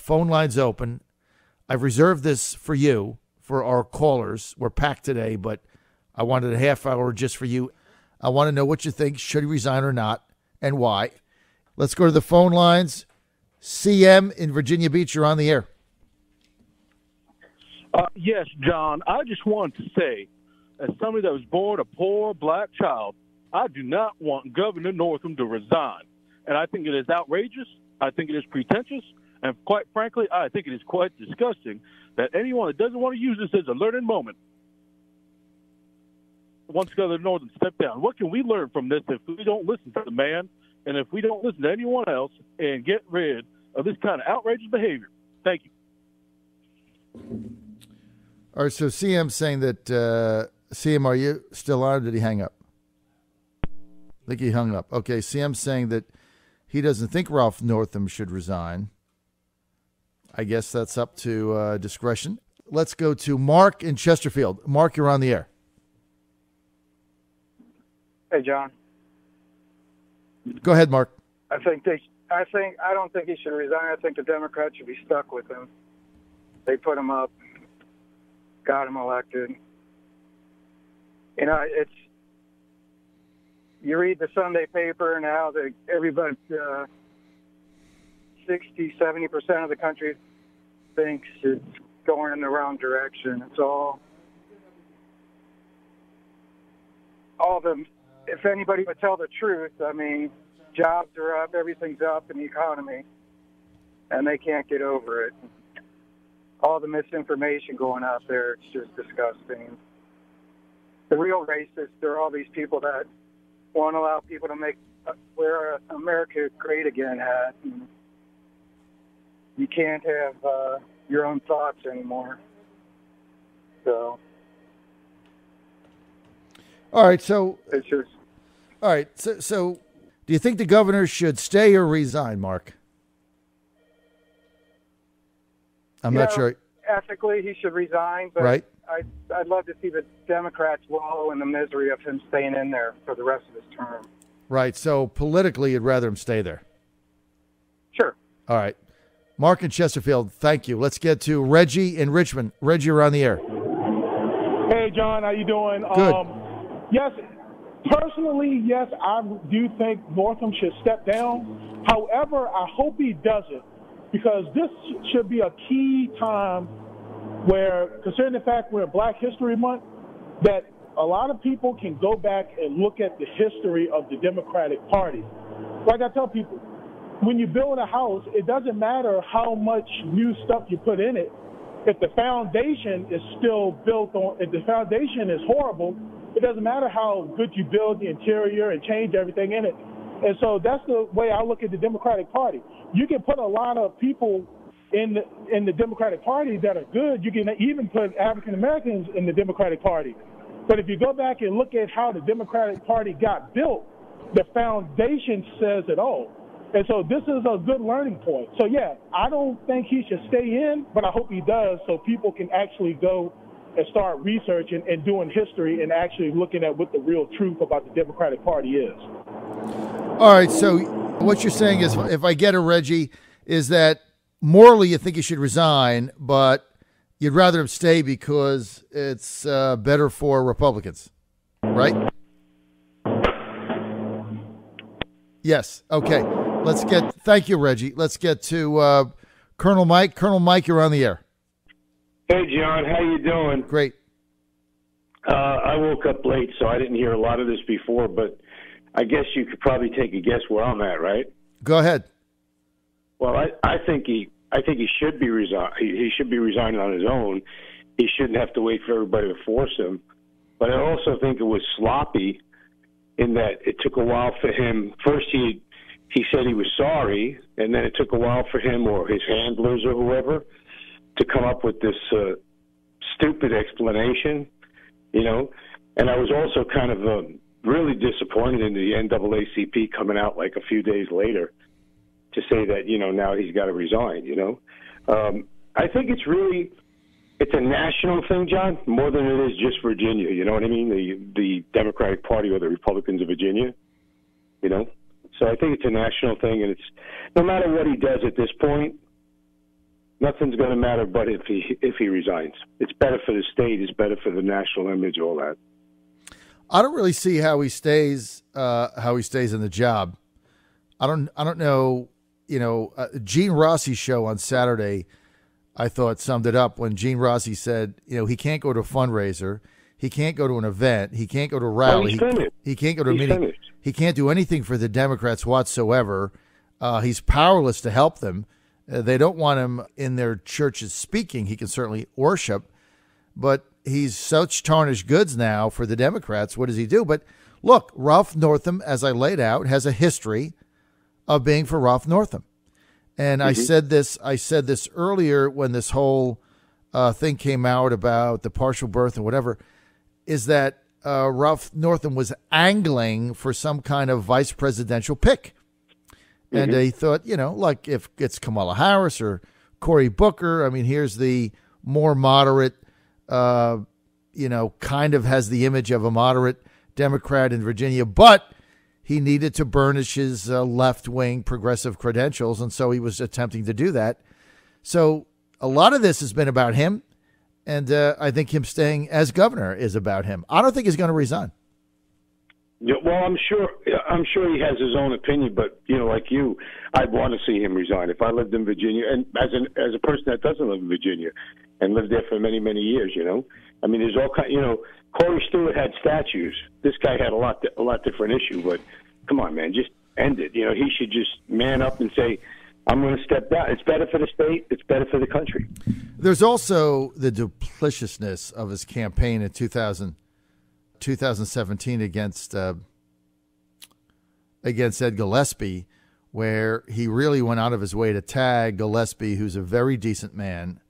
phone lines open. I've reserved this for you, for our callers. We're packed today, but I wanted a half hour just for you. I want to know what you think. Should he resign or not, and why? Let's go to the phone lines. CM in Virginia Beach, you're on the air. Yes, John. I just wanted to say, as somebody that was born a poor black child, I do not want Governor Northam to resign. And I think it is outrageous. I think it is pretentious. And quite frankly, I think it is quite disgusting that anyone that doesn't want to use this as a learning moment wants Governor Northam to step down. What can we learn from this if we don't listen to the man and if we don't listen to anyone else and get rid of this kind of outrageous behavior? Thank you. All right, so CM's saying that, CM, are you still on or did he hang up? I think he hung up. Okay, CM's saying that he doesn't think Ralph Northam should resign. I guess that's up to discretion. Let's go to Mark in Chesterfield. Mark, you're on the air. Hey, John. Go ahead, Mark. I don't think he should resign. I think the Democrats should be stuck with him. They put him up, got him elected. You know, you read the Sunday paper now that everybody, 60, 70% of the country thinks it's going in the wrong direction. It's all if anybody would tell the truth, I mean, jobs are up, everything's up in the economy, and they can't get over it. All the misinformation going out there, it's just disgusting. The real racists are all these people that won't allow people to wear an America Great Again hat. And you can't have your own thoughts anymore. So. All right, so. It's just. All right, so do you think the governor should stay or resign, Mark? I'm not sure. Ethically, he should resign, but right. I'd love to see the Democrats wallow in the misery of him staying in there for the rest of his term. Right, so politically, you'd rather him stay there. Sure. All right. Mark in Chesterfield, thank you. Let's get to Reggie in Richmond. Reggie, you're on the air. Hey, John, how you doing? Good. Yes, personally, yes, I do think Northam should step down. However, I hope he doesn't, because this should be a key time where, considering the fact we're in Black History Month, that a lot of people can go back and look at the history of the Democratic Party. Like I tell people, when you build a house, it doesn't matter how much new stuff you put in it. If the foundation is still built on, if the foundation is horrible, it doesn't matter how good you build the interior and change everything in it. And so that's the way I look at the Democratic Party. You can put a lot of people in the Democratic Party that are good. You can even put African Americans in the Democratic Party. But if you go back and look at how the Democratic Party got built, the foundation says it all. And so this is a good learning point. So, yeah, I don't think he should stay in, but I hope he does so people can actually go and start researching and doing history and actually looking at what the real truth about the Democratic Party is. All right, so what you're saying is, if I get it, Reggie, is that morally you think he should resign, but you'd rather him stay because it's better for Republicans, right? Yes. Okay. Thank you, Reggie. Let's get to Colonel Mike. Colonel Mike, you're on the air. Hey, John. How you doing? Great. I woke up late, so I didn't hear a lot of this before, but I guess you could probably take a guess where I'm at, right? Go ahead. Well, I think he should be he should be resigning on his own. He shouldn't have to wait for everybody to force him. But I also think it was sloppy in that it took a while for him. First, he said he was sorry, and then it took a while for him or his handlers or whoever to come up with this stupid explanation, you know. And I was also kind of really disappointed in the NAACP coming out like a few days later to say that, you know, now he's got to resign, you know. I think it's a national thing, John, more than it is just Virginia, you know what I mean, the Democratic Party or the Republicans of Virginia, you know. So I think it's a national thing, and it's no matter what he does at this point, nothing's going to matter but if he resigns. It's better for the state. It's better for the national image, all that. I don't really see how he stays in the job. I don't know. Gene Rossi's show on Saturday, I thought summed it up when Gene Rossi said, he can't go to a fundraiser, he can't go to an event, he can't go to a rally, he can't go to a meeting, finished. He can't do anything for the Democrats whatsoever. He's powerless to help them. They don't want him in their churches speaking. He can certainly worship, but he's such tarnished goods now for the Democrats. What does he do? But look, Ralph Northam, as I laid out, has a history of being for Ralph Northam. And I said this earlier when this whole thing came out about the partial birth and whatever, is that Ralph Northam was angling for some kind of vice presidential pick. And he thought, like if it's Kamala Harris or Cory Booker, I mean, here's the more moderate, kind of has the image of a moderate Democrat in Virginia, but he needed to burnish his left-wing progressive credentials, and so he was attempting to do that. So a lot of this has been about him, and I think him staying as governor is about him. I don't think he's going to resign. Yeah, well, I'm sure he has his own opinion, but like you, I'd want to see him resign. If I lived in Virginia, and as a person that doesn't live in Virginia and lived there for many, many years, I mean, there's all kind. Corey Stewart had statues. This guy had a lot different issue. But come on, man, just end it. He should just man up and say, I'm going to step down. It's better for the state. It's better for the country. There's also the duplicitousness of his campaign in 2017 against Ed Gillespie, where he really went out of his way to tag Gillespie, who's a very decent man.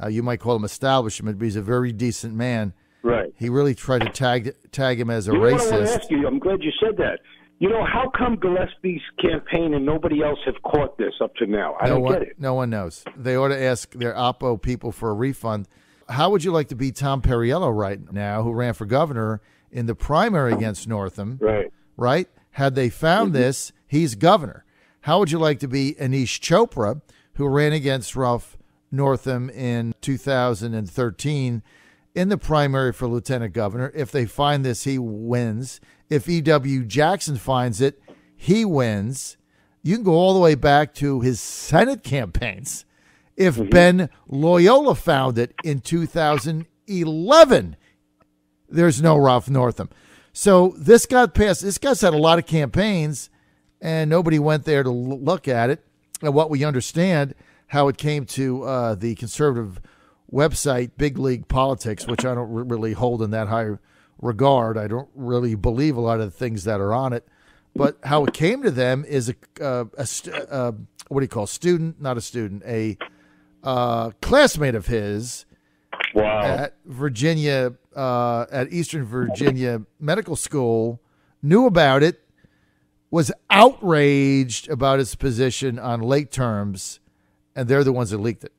You might call him establishment, but he's a very decent man. Right. He really tried to tag him as a racist. What I want to ask you, I'm glad you said that. How come Gillespie's campaign and nobody else have caught this up to now? I don't get it. No one knows. They ought to ask their Oppo people for a refund. How would you like to be Tom Perriello right now, who ran for governor in the primary against Northam? Right? Had they found this, he's governor. How would you like to be Anish Chopra, who ran against Ralph Northam in 2013 in the primary for lieutenant governor? If they find this, he wins. If E.W. Jackson finds it, he wins. You can go all the way back to his Senate campaigns. If Ben Loyola found it in 2011, there's no Ralph Northam. So this got passed. This guy's had a lot of campaigns, and nobody went there to look at it. And what we understand, how it came to the conservative website, Big League Politics, which I don't really hold in that high regard. I don't really believe a lot of the things that are on it. But how it came to them is a classmate of his at Virginia, at Eastern Virginia Medical School, knew about it, was outraged about his position on late terms, and they're the ones that leaked it.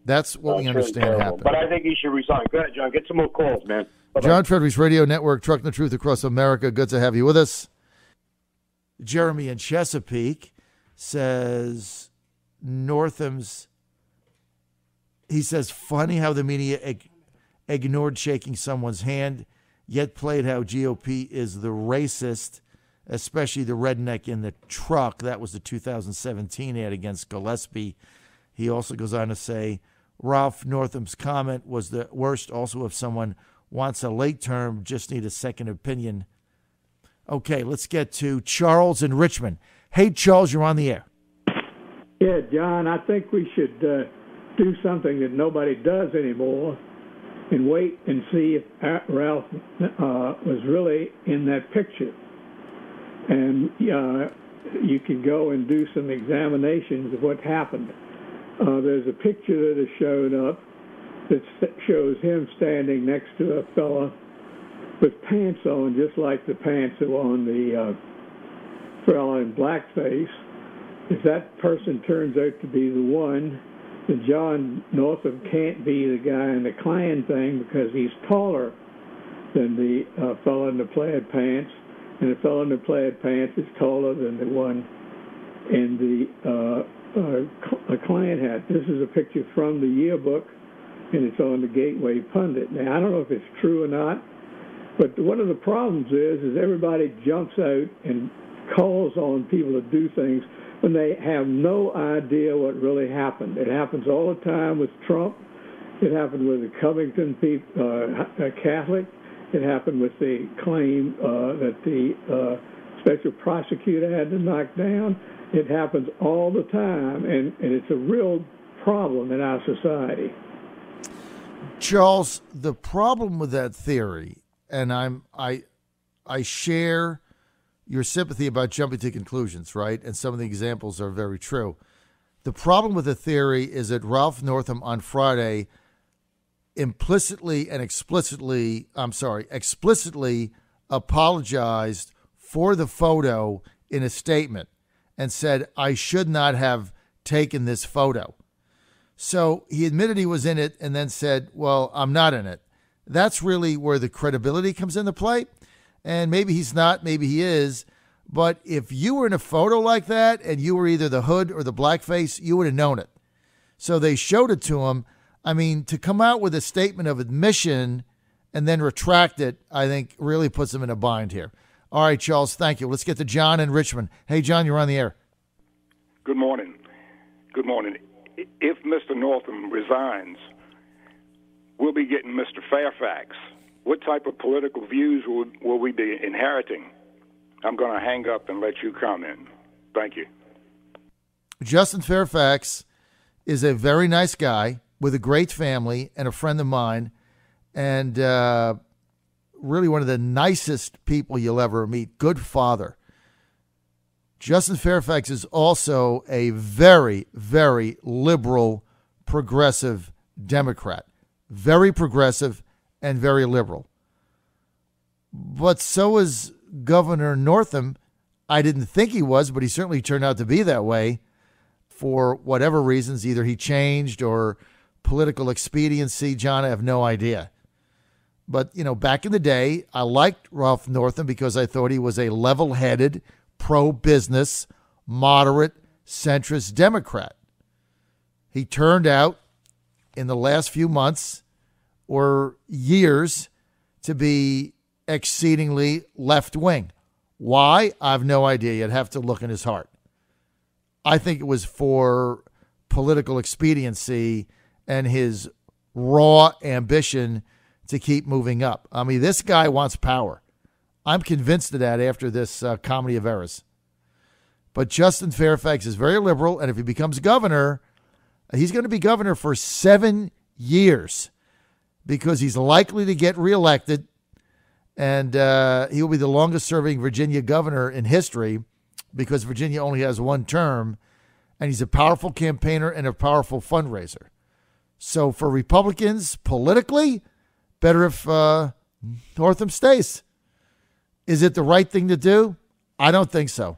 That's what we understand happened. But I think he should resign. Go ahead, John. Get some more calls, man. Bye-bye. John Fredericks Radio Network, trucking the truth across America. Good to have you with us. Jeremy in Chesapeake says he says, funny how the media ignored shaking someone's hand, yet played how GOP is the racist, especially the redneck in the truck. That was the 2017 ad against Gillespie. He also goes on to say, Ralph Northam's comment was the worst. Also, if someone wants a late term, just need a second opinion. Okay, let's get to Charles in Richmond. Hey, Charles, you're on the air. Yeah, John, I think we should do something that nobody does anymore and wait and see if Ralph was really in that picture. And you can go and do some examinations of what happened. There's a picture that has shown up that shows him standing next to a fella with pants on, just like the pants that were on the fella in blackface. If that person turns out to be the one, then John Northam can't be the guy in the Klan thing because he's taller than the fellow in the plaid pants, and the fellow in the plaid pants is taller than the one in the a client had. This is a picture from the yearbook, and it's on the Gateway Pundit. Now, I don't know if it's true or not, but one of the problems is everybody jumps out and calls on people to do things when they have no idea what really happened. It happens all the time with Trump. It happened with the Covington Catholic. It happened with the claim that the special prosecutor had to knock down. It happens all the time, and it's a real problem in our society. Charles, the problem with that theory, and I share your sympathy about jumping to conclusions, right? And some of the examples are very true. The problem with the theory is that Ralph Northam on Friday explicitly apologized for the photo in a statement and said, I should not have taken this photo. So he admitted he was in it and then said, well, I'm not in it. That's really where the credibility comes into play. And maybe he's not, maybe he is. But if you were in a photo like that and you were either the hood or the blackface, you would have known it. So they showed it to him. I mean, to come out with a statement of admission and then retract it, I think really puts him in a bind here. All right, Charles, thank you. Let's get to John in Richmond. Hey, John, you're on the air. Good morning. Good morning. If Mr. Northam resigns, we'll be getting Mr. Fairfax. What type of political views will we be inheriting? I'm going to hang up and let you comment. Thank you. Justin Fairfax is a very nice guy with a great family and a friend of mine, and really one of the nicest people you'll ever meet. Good father. Justin Fairfax is also a very, very liberal, progressive Democrat. Very progressive and very liberal. But so is Governor Northam. I didn't think he was, but he certainly turned out to be that way for whatever reasons. Either he changed or political expediency. John, I have no idea. But, you know, back in the day, I liked Ralph Northam because I thought he was a level-headed, pro-business, moderate, centrist Democrat. He turned out in the last few months or years to be exceedingly left-wing. Why? I have no idea. You'd have to look in his heart. I think it was for political expediency and his raw ambition to keep moving up. I mean, this guy wants power. I'm convinced of that after this comedy of errors. But Justin Fairfax is very liberal, and if he becomes governor, he's going to be governor for 7 years because he's likely to get reelected, and he will be the longest-serving Virginia governor in history because Virginia only has one term, and he's a powerful campaigner and a powerful fundraiser. So for Republicans, politically, better if Northam stays. Is it the right thing to do? I don't think so.